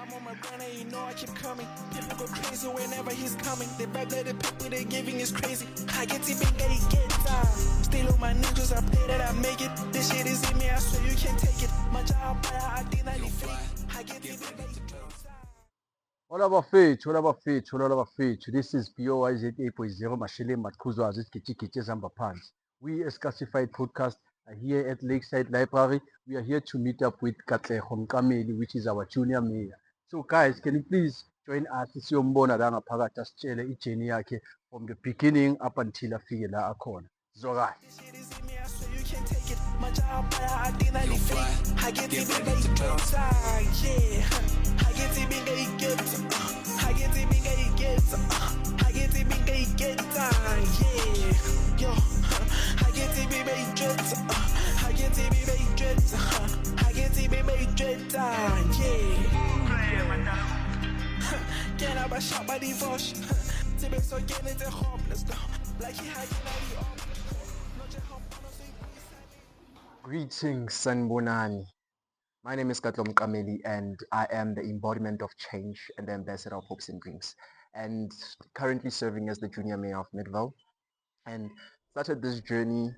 I'm on my grind and you know I keep coming. People go crazy whenever he's coming. The vibe that the people they're giving is crazy. I get to big get still on my ninjas, I pray that I make it. This shit is in me, I swear you can't take it. My job, I did not fake. I get to big All of our faith, all of our faith, all of our faith. This is POYZ 8.0 Mashile Matkuzo Aziz Kichi Zamba Pants. We as Classified Podcast are here at Lakeside Library. We are here to meet up with Katleho Mqameli, which is our junior mayor. So guys, can you please join us? Siyombona la ngaphakathi asitshele ijeni yakhe from the beginning up until afike la akhona. Zokai. you can't take it. My job, I did not fake. I get to big yeah. I get to big get. I get to big get. I get to big get yeah. Yo, I get to be big dreads. I get to be big dreads. I get to be big dreads, yeah. Get up a shot by divorce. To be so get into hopeless though. Like he had you Greetings, Sanbonani. My name is Katleho Mqameli and I am the embodiment of change and the ambassador of hopes and dreams, and currently serving as the junior mayor of Midvale, and started this journey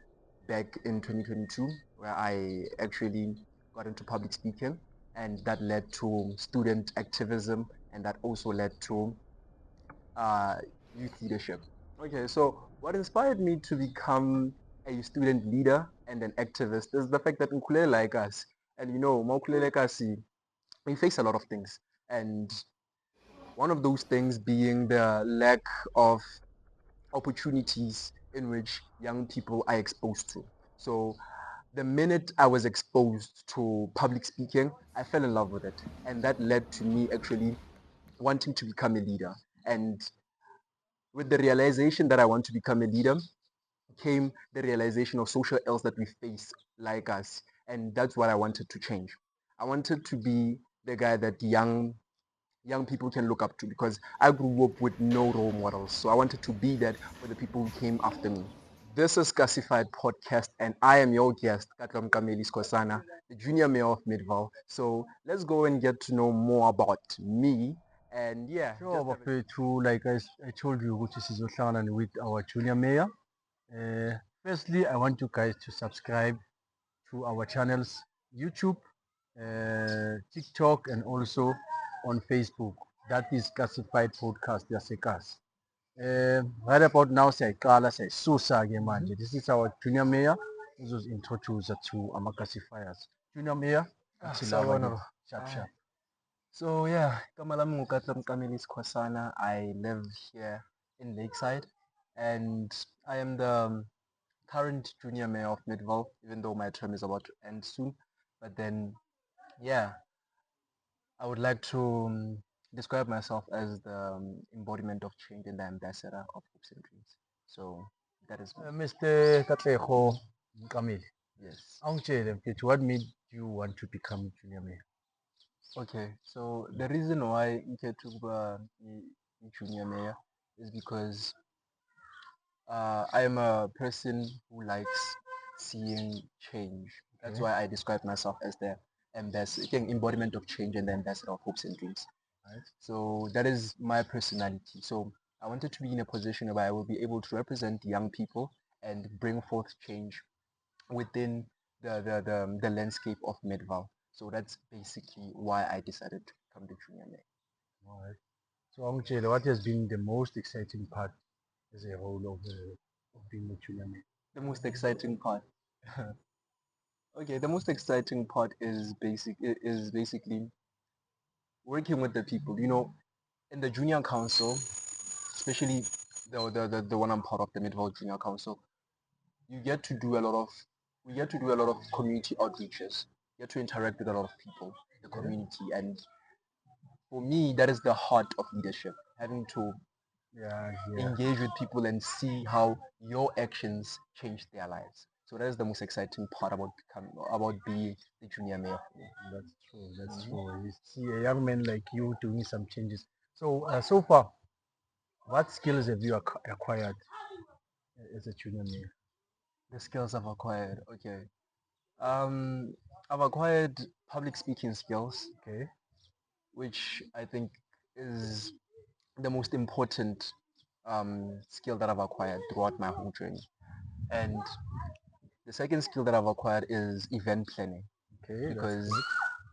back in 2022 where I actually got into public speaking, and that led to student activism, and that also led to youth leadership. Okay, so what inspired me to become a student leader and an activist is the fact that Nkulele like us, and you know, Nkulele like us, we face a lot of things, and one of those things being the lack of opportunities in which young people are exposed to. So the minute I was exposed to public speaking, I fell in love with it, and that led to me actually wanting to become a leader. And with the realization that I want to become a leader came the realization of social ills that we face like us. And that's what I wanted to change. I wanted to be the guy that young people can look up to, because I grew up with no role models. So I wanted to be that for the people who came after me. This is Classified Podcast, and I am your guest, Katleho Mqameli, the junior mayor of Midvale. So let's go and get to know more about me. And yeah, sure, bafethu, like I told you, which is with our junior mayor. Firstly, I want you guys to subscribe to our channels, YouTube, TikTok, and also on Facebook. That is Classified Podcast Yasekas. Right about now, siyayiqala siyayisusa-ke manje. This is our junior mayor uzozi-introduce to ama-classifiers. Junior mayor, Sawubona. sharp sharp. So yeah, igama lami nguKatleho Mqameli. I live here in Lakeside, and I am the current junior mayor of Midvale, even though my term is about to end soon. But then, yeah, I would like to describe myself as the embodiment of change and the ambassador of hopes and dreams. So that is me. Mr. Katleho Mqameli, Yes. angitshele mfethu, what made you want to become junior mayor? Okay, so the reason why ngikhethe ukuba junior mayor is because I am a person who likes seeing change. That's Okay. why I describe myself as the embodiment of change and the ambassador of hopes and dreams. Right. So that is my personality. So I wanted to be in a position where I will be able to represent young people and bring forth change within the landscape of Midvale. So that's basically why I decided to become the junior mayor. All right. So angitshele, what has been the most exciting part as a whole of being a junior mayor? The most exciting part. Okay, the most exciting part is basically working with the people. You know, in the junior council, especially the one I'm part of, the Midvale Junior Council, you get to do a lot of we get to do a lot of community outreaches. You get to interact with a lot of people, the community, and for me, that is the heart of leadership. Having to engage with people and see how your actions change their lives. So that is the most exciting part about being the junior mayor. That's true. That's true. You see a young man like you doing some changes. So so far, what skills have you acquired as a junior mayor? The skills I've acquired. Okay. I've acquired public speaking skills. Okay. which I think is the most important skill that I've acquired throughout my whole journey. And the second skill that I've acquired is event planning, Okay, that's because good.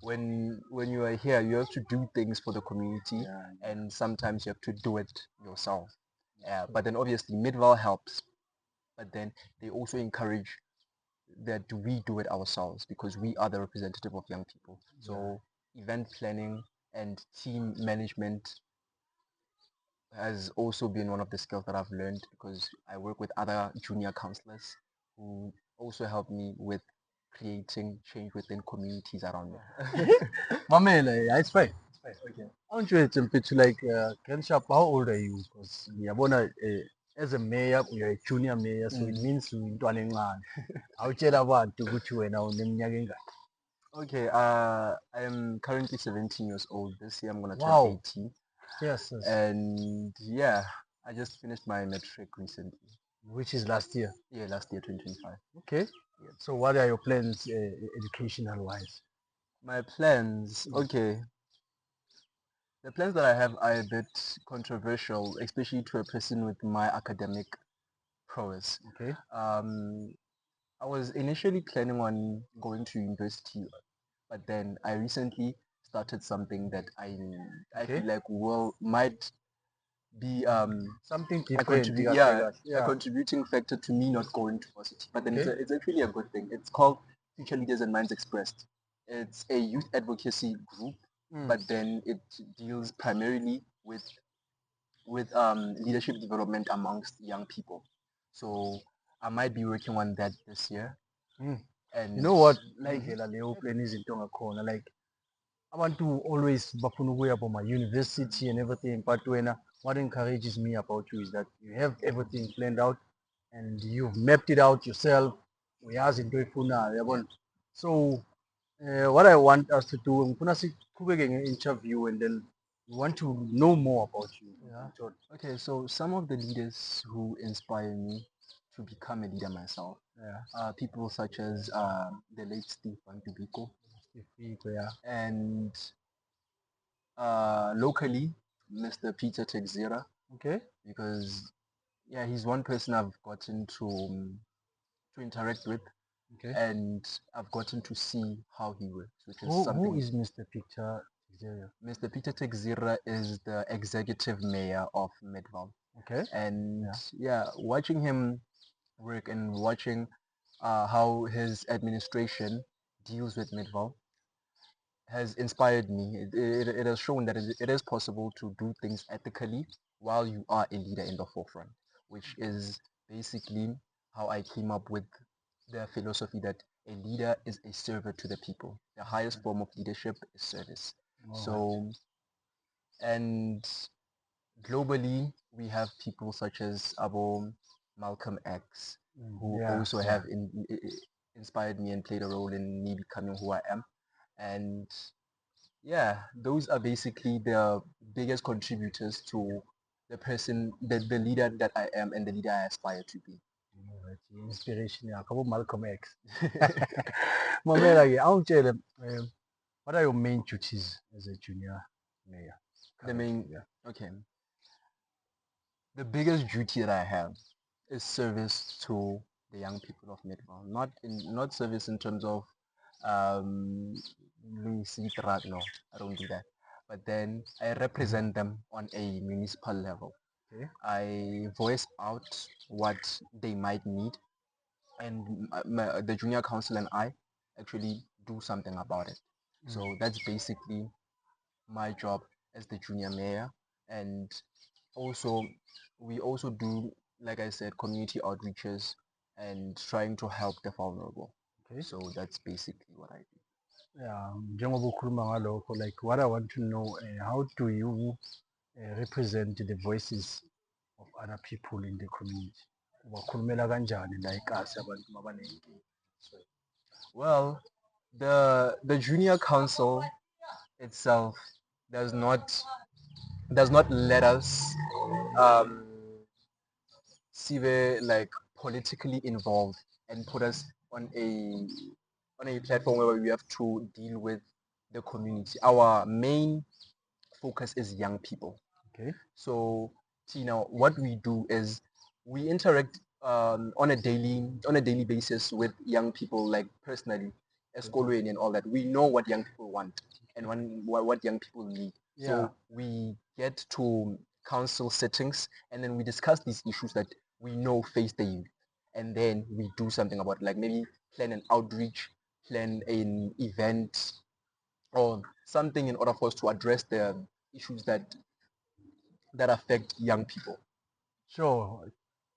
when you are here, you have to do things for the community, Yeah, and sometimes you have to do it yourself. But then obviously Midval helps, but then they also encourage that we do it ourselves because we are the representative of young people. So event planning and team management has also been one of the skills that I've learned because I work with other junior counselors who also help me with creating change within communities around me. Mqameli, yeah, it's fine. Okay. I want you to picture like, Kensha, how old are you? Because as a mayor, you're a junior mayor, so it means you're into I'll tell about to go to now. Okay, I am currently 17 years old. This year I'm gonna turn Wow. 18. Yes, yes. And yeah, I just finished my matric recently. Which is last year. Yeah, last year, 2025. Okay. Yeah. So what are your plans, educational wise? My plans, okay. The plans that I have are a bit controversial, especially to a person with my academic prowess. Okay. I was initially planning on going to university, but then I recently started something that I Okay. feel like might be Something a different. You got a yeah. contributing factor to me not going to varsity. But then Okay. it's actually a good thing. It's called Future Leaders and Minds Expressed. It's a youth advocacy group, but then it deals primarily with leadership development amongst young people. So I might be working on that this year. And You know what? Like Leo plan is in Tonga like I want to always bafuna ukuya for my university and everything. But what encourages me about you is that you have everything planned out and you've mapped it out yourself. Uyazi into oyifunayo, yabona. So what I want us to do, ngifuna siqhubeke nge-interview and then we want to know more about you. yeah. Okay, so some of the leaders who inspire me to become a leader myself are people such as the late Steve Van Dubiko, Yeah. and locally, Mr. Peter Texera, Okay. because yeah, he's one person I've gotten to interact with, Okay. and I've gotten to see how he works, which is Who something. is Mr. Picture? Mr. Peter Texera is the executive mayor of Midval. Okay. And yeah, watching him work and watching how his administration deals with Midval has inspired me. It has shown that it is possible to do things ethically while you are a leader in the forefront, which is basically how I came up with the philosophy that a leader is a servant to the people. The highest form of leadership is service. So, and globally, we have people such as Malcolm X, who also have inspired me and played a role in me becoming who I am. And yeah, those are basically the biggest contributors to the leader that I am and the leader I aspire to be. Inspiration yakho Malcolm X. Mamela-ke awungitshele what are your main duties as a junior mayor? The main, okay. The biggest duty that I have is service to the young people of Midval. Not service in terms of no, I don't do that. But then I represent them on a municipal level. Okay. I voice out what they might need, and the junior council and I actually do something about it. So that's basically my job as the junior mayor. And also we also do, like I said, community outreaches and trying to help the vulnerable. Okay. So that's basically what I do. Yeah, njengoba ukhuluma ngalokho, like what I want to know, how do you represent the voices of other people in the community? Ubakhulumela kanjani la eKasi abantu mabanenkinga? Well, the junior council itself does not let us um, like politically involved and put us on a platform where we have to deal with the community. Our main focus is young people. Okay. So, Tina, what we do is we interact on a daily basis with young people, like personally, eskolweni and all that. We know what young people want and what young people need. Yeah. So we get to council settings and then we discuss these issues that we know face the youth, and then we do something about it, like maybe plan an outreach, plan an event, or something in order for us to address the issues that affect young people. Sure.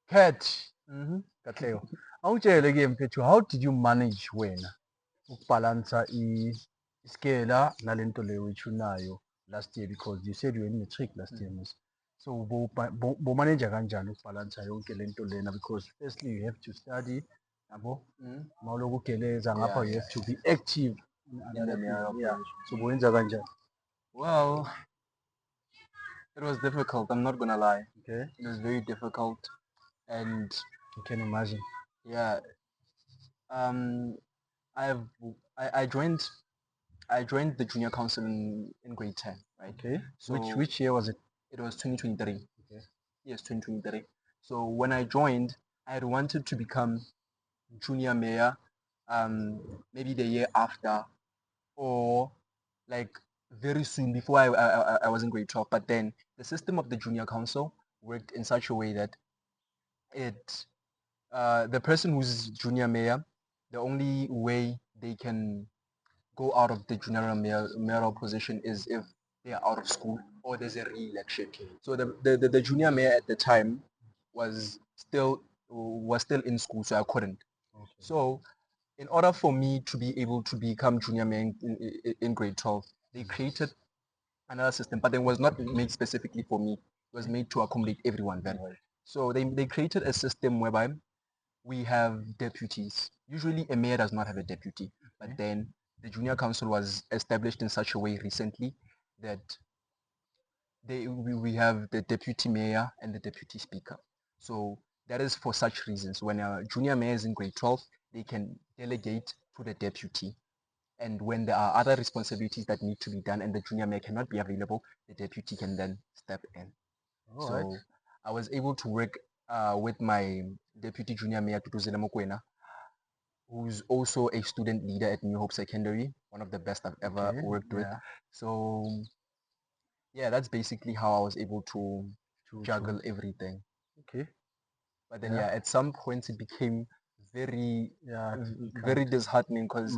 Katleho. Awutshele-ke mfethu, how did you manage wena ukubhalansa iskela nalento leyo uyichunayo last year, because you said you were in matric last year, miss. So bo-manager kanjani ukubhalansa yonke lento lena, because firstly you have to study, yabo, mawuloku ugeleza ngapha you have to be active in another thing. Yeah. So bowenza kanjani? Well, it was difficult. I'm not gonna lie. Okay. It was very difficult, and You can imagine. yeah, um, I've I joined the junior council in grade 10, right? Okay. So Which year was it? it was 2023. Okay. Yes, 2023. So when I joined, I had wanted to become junior mayor, maybe the year after, or like very soon before I was in grade 12. But then the system of the junior council worked in such a way that it the person who's junior mayor, the only way they can go out of the mayoral position is if they are out of school or there's a re-election. So the junior mayor at the time was still in school, so I couldn't. Okay. So in order for me to be able to become junior mayor in grade 12, they created another system, but it was not made specifically for me. It was made to accommodate everyone then. Right. So they created a system whereby we have deputies. Usually a mayor does not have a deputy, but then the junior council was established in such a way recently that we have the deputy mayor and the deputy speaker. So that is for such reasons. When a junior mayor is in grade 12, they can delegate to the deputy. And when there are other responsibilities that need to be done and the junior mayor cannot be available, the deputy can then step in. All So right. I was able to work with my deputy junior mayor, Tutuzile Mokwena, who's also a student leader at New Hope Secondary, one of the best I've ever Okay. worked with. Yeah. So yeah, that's basically how I was able to To juggle everything. Okay. But then Yeah. yeah, at some points it became very Yeah. Difficult. very disheartening because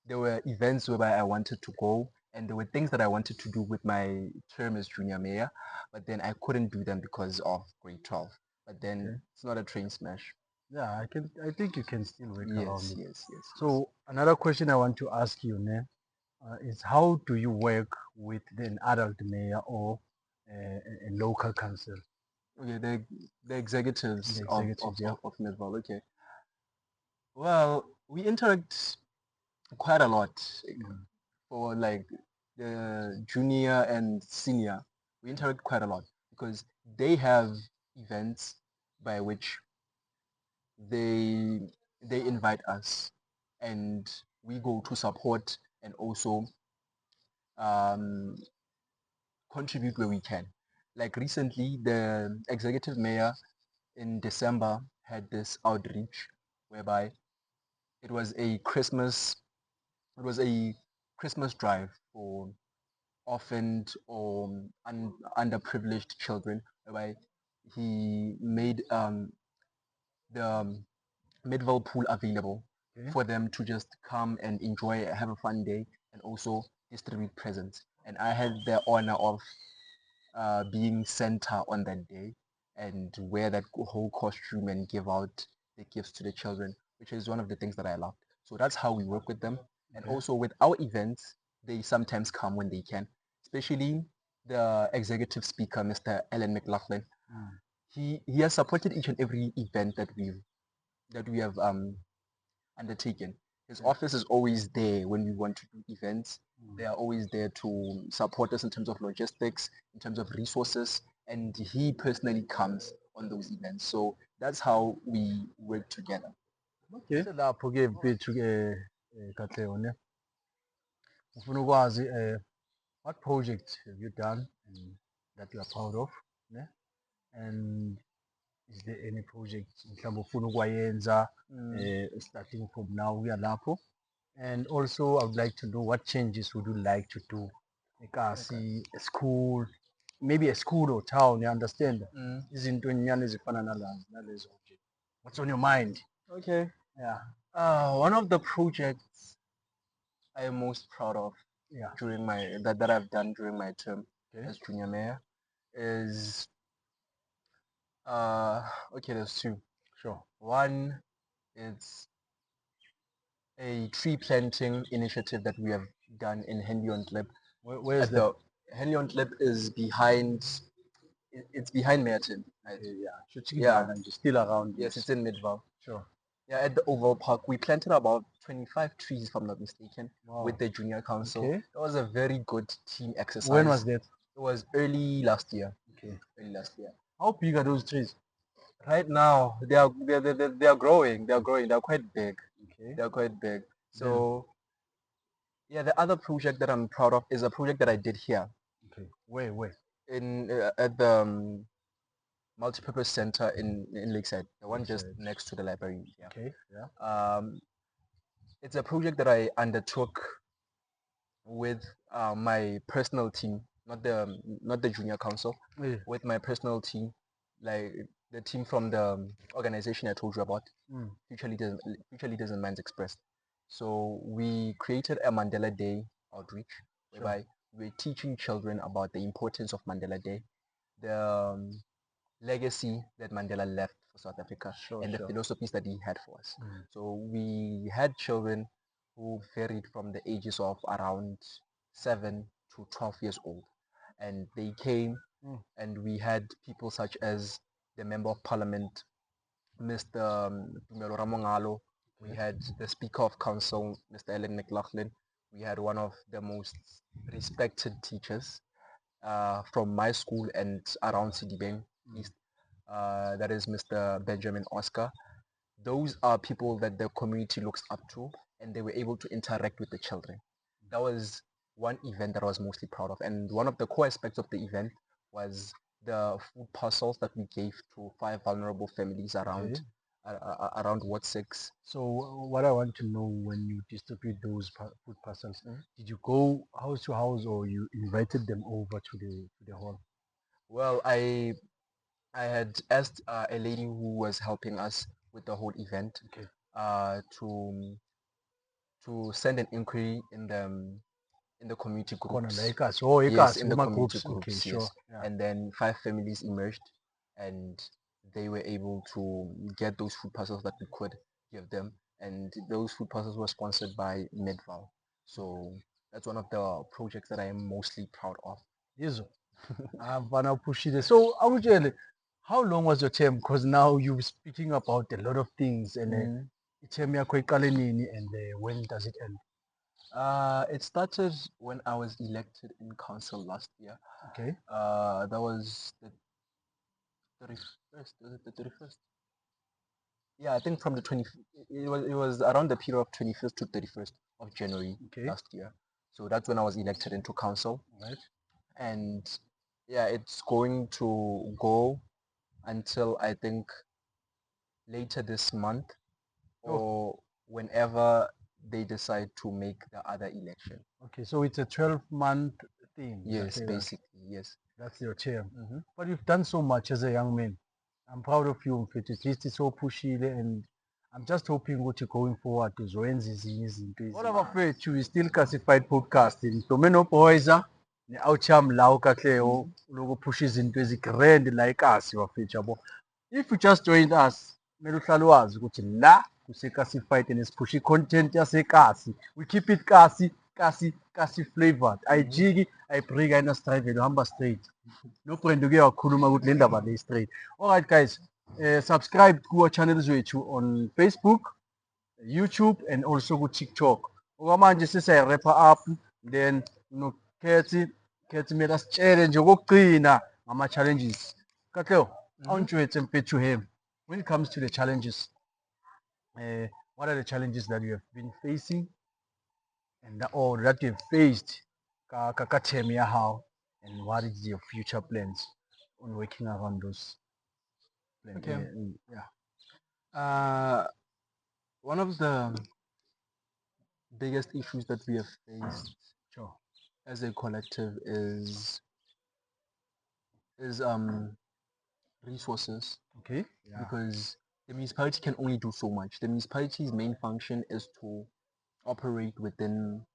there were events whereby I wanted to go and there were things that I wanted to do with my term as junior mayor, but then I couldn't do them because of grade 12. But then Okay. it's not a train smash. Yeah, I think you can still work around Yes, it. yes, yes. So another question I want to ask you, ne, is how do you work with an adult mayor or a local council? Okay, the executives The of executives, yeah. Midval. Okay. Well, we interact quite a lot for like the junior and senior. We interact quite a lot because they have events by which they they invite us and we go to support and also um, contribute where we can. Like recently, the executive mayor in December had this outreach whereby it was a Christmas drive for orphaned or underprivileged children, whereby he made the Midvale pool available Okay. for them to just come and enjoy, have a fun day, and also distribute presents. And I had the honor of being center on that day and wear that whole costume and give out the gifts to the children, which is one of the things that I loved. So that's how we work with them. And Okay. also with our events, they sometimes come when they can, especially the executive speaker, Mr. Alan McLaughlin. He has supported each and every event that we have undertaken. His office is always there when we want to do events. They are always there to support us in terms of logistics, in terms of resources, and he personally comes on those events. So that's how we work together. Okay. Lapho-ke mfethu-ke Katleho, ne, Ufuna ukwazi what projects have you done and that you are proud of, ne? And is there any project mhlawumbe ufuna ukwayenza starting from now kuya lapho? And also I would like to know what changes would you like to do? Ekasi, a school, maybe a school or town, you understand? Izinto nyana ezifana nalezo nje. What's on your mind? Okay. Yeah. One of the projects I am most proud of Yeah. during my that I've done during my term Okay. as junior mayor is okay, there's two. Sure. One is a tree planting initiative that we have done in Henley on Klip. Where is that? Henley on Klip is behind. It's behind Merton. Right? Okay, yeah. Yeah. Still around. Yes, it's in Midval. Sure. Yeah, at the Oval Park, we planted about 25 trees, if I'm not mistaken, Wow. with the junior council. Okay. It was a very good team exercise. When was that? It was early last year. Okay. Early last year. How big are those trees? Right now, they are growing. They are growing. They are quite big. Okay. They are quite big. So, yeah, the other project that I'm proud of is a project that I did here Okay. Where? in at the multipurpose center in Lakeside, the one just Lakeside. next to the library. Yeah. Okay. Yeah. It's a project that I undertook with my personal team, not the junior council, Yeah. with my personal team, like the team from the organization I told you about, Future Leaders and Minds Expressed. So we created a Mandela Day outreach, whereby we're teaching children about the importance of Mandela Day, the legacy that Mandela left for South Africa, and the philosophies that he had for us. So we had children who varied from the ages of around 7 to 12 years old. And they came and we had people such as the Member of Parliament, Mr. Tumelo Ramongalo. We had the Speaker of Council, Mr. Ellen McLaughlin. We had one of the most respected teachers from my school and around Sidibeng East. That is Mr. Benjamin Oscar. Those are people that the community looks up to, and they were able to interact with the children. That was one event that I was mostly proud of. And one of the core aspects of the event was the food parcels that we gave to 5 vulnerable families around around Ward 6. So what I want to know, when you distribute those food parcels, did you go house to house or you invited them over to the hall? Well, I had asked a lady who was helping us with the whole event to send an inquiry in the community groups. Yes, in the community groups. Okay, Yes. sure. Yeah. And then 5 families emerged, and they were able to get those food parcels that we could give them. And those food parcels were sponsored by Midval. So that's one of the projects that I am mostly proud of. Yizo. I'm gonna push it. So Angutshele, how long was your term? Because now you're speaking about a lot of things, and term yakho iqale nini and when does it end? It started when I was elected in council last year. Okay. That was the 31st. Was it the 31st? Yeah, I think from the 20. It was around the period of 21st to 31st of January last year. So that's when I was elected into council. Right. And yeah, it's going to go until I think later this month or whenever they decide to make the other election. Okay, so it's a 12-month thing. Yes, basically, yes. That's your term. But you've done so much as a young man. I'm proud of you, mfethu. At least it's so pushy, and I'm just hoping ukuthi going forward uzoyenza ezinye izinto ezinye. All abafethu is still classified podcasting. Domino Boyza ne-outcham lawo Katleho loku pusha izinto ezi-grand like us bafethu yabo. If you just joined us, kumele uhlale wazi ukuthi la kuse-classified and siphusha i-content yasekasi. We keep it kasi flavored. Ayijiki, ayibreak, ayina-strivele, uhamba straight. No-brand uke wakhuluma ukuthi le ndaba le straight. Alright guys, subscribe kuwa-channel zethu on Facebook, YouTube and also ku-TikTok. Okwamanje sesiyayi-wrapper up, then Khethi kumele asitshele nje okokugcina ngama-challenges. Katleho, awungitshwetse mfethu him. When it comes to the challenges, what are the challenges that you have been facing and or that you've faced term ya how, and what is your future plans on working around those plans? Okay. Yeah, One of the biggest issues that we have faced sure. as a collective is resources, Okay. Yeah, because the municipality can only do so much. The municipality's main function is to operate within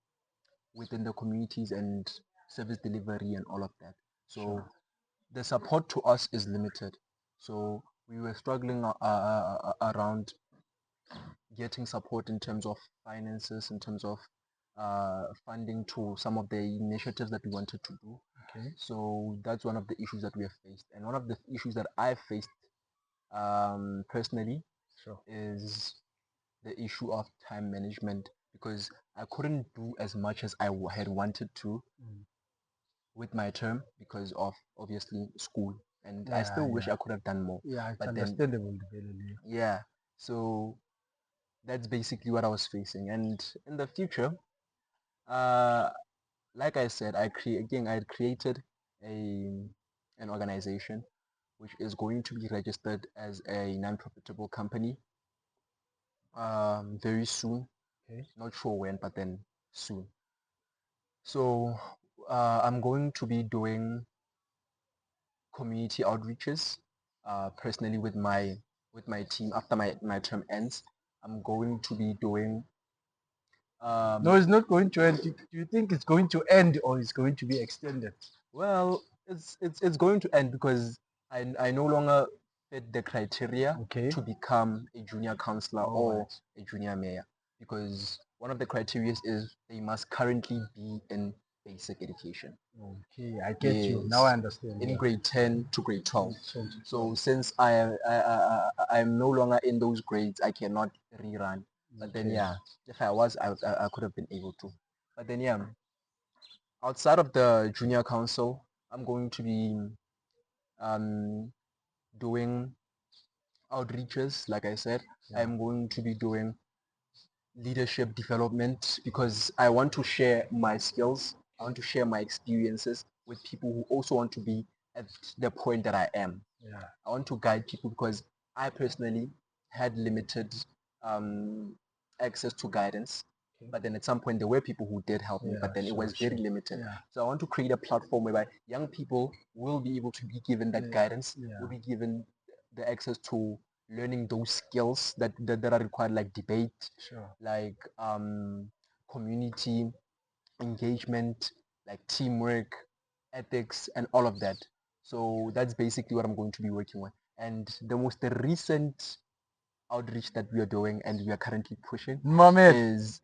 the communities and service delivery and all of that. So sure. the support to us is limited. So we were struggling around getting support in terms of finances, in terms of funding to some of the initiatives that we wanted to do. Okay. So that's one of the issues that we have faced. And one of the issues that I faced personally Sure. is the issue of time management, because I couldn't do as much as I had wanted to Mm. with my term because of obviously school, and I Yeah, still wish yeah. I could have done more. Yeah, it's But then, understandable, definitely. yeah, so that's basically what I was facing. And in the future, uh, like I said, I had created a an organization which is going to be registered as a non-profitable company very soon. Okay. Not sure when, but then soon. So I'm going to be doing community outreaches personally with my team after my term ends. I'm going to be doing No, it's not going to end. Do you think it's going to end or it's going to be extended? well, it's going to end because I no longer fit the criteria Okay. to become a junior councillor All or right. a junior mayor, because one of the criteria is they must currently be in basic education. Okay, I get you. Now I Yes, understand. in Yeah. grade 10 to grade 12. 10 to So 12. since I'm no longer in those grades, I cannot rerun. But then Okay. yeah, if I was, I could have been able to. But then yeah, outside of the junior council, I'm going to be um, doing outreaches. Like I said, Yeah. I'm going to be doing leadership development because I want to share my skills. I want to share my experiences with people who also want to be at the point that I am. Yeah. I want to guide people because I personally had limited um, access to guidance. Okay. But then at some point there were people who did help me, Yeah. but then it Sure. was very Sure. limited. Yeah. So I want to create a platform whereby young people will be able to be given that Yeah. guidance, Yeah. will be given the access to learning those skills that are required, like debate, Sure. like community engagement, like teamwork, ethics, and all of that. So that's basically what I'm going to be working with. And the recent outreach that we are doing and we are currently pushing Mqameli. is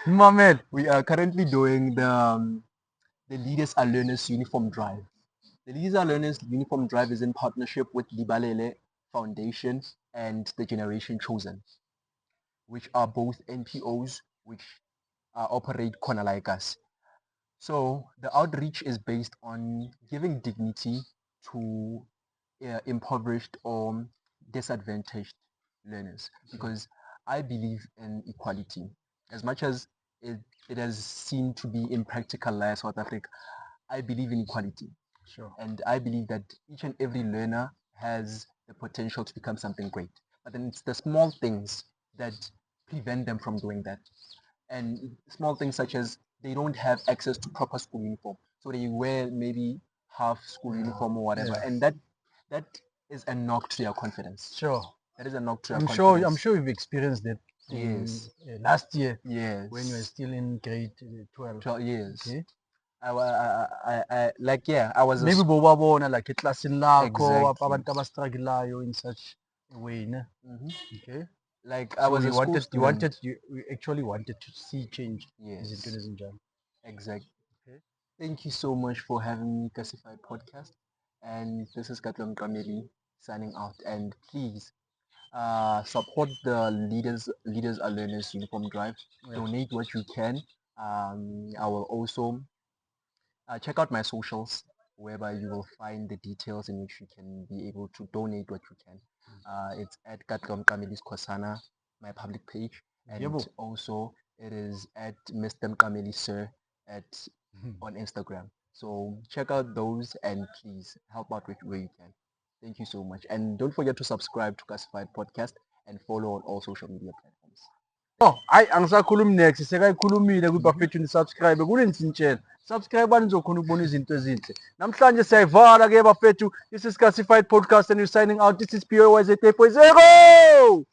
Mqameli. we are currently doing the Leaders Are Learners Uniform Drive. The Leaders Are Learners Uniform Drive is in partnership with Libalele Foundation and the Generation Chosen, which are both NPOs which operate corner like us. So the outreach is based on giving dignity to impoverished or disadvantaged learners, because I believe in equality. As much as it has seemed to be impractical in South Africa, I believe in equality. Sure. And I believe that each and every learner has the potential to become something great. But then it's the small things that prevent them from doing that, and small things such as they don't have access to proper school uniform, so they wear maybe half school uniform or whatever, Yeah. and that is a knock to their confidence. Sure. That is a knock to their I'm confidence. sure you've experienced that in Yes, last year when you were yes, still in grade 12. 12 years. Okay. Like yeah, I was Maybe bobabona like eklasini lakho exactly. abantu abastrugulayo in such a way, ne? Mhm. Okay. Like I So was a school student. you actually wanted to see change. Yes, Izinto ezinjalo. exactly. Okay. Thank you so much for having me, Classified Podcast. And this is Mqameli signing out. And please support the Leaders Are Learners Uniform Drive. Yeah. Donate what you can. I will also check out my socials, whereby you will find the details in which you can be able to donate what you can. It's at Mqameli's Kosana, my public page, and Yebo. also It is at Mr. Mqameli Sir at on Instagram. So check out those and please help out with where you can. Thank you so much. And don't forget to subscribe to Classified Podcast and follow on all social media platforms. Oh, hayi angisakhulumi next sekayikhulumile kwibafethu nisubscribe kunenizintshela subscribe nizokhona ukubona izinto ezinhle namhlanje siyayivala ke bafethu this is classified podcast and we're signing out this is POYZ 4.0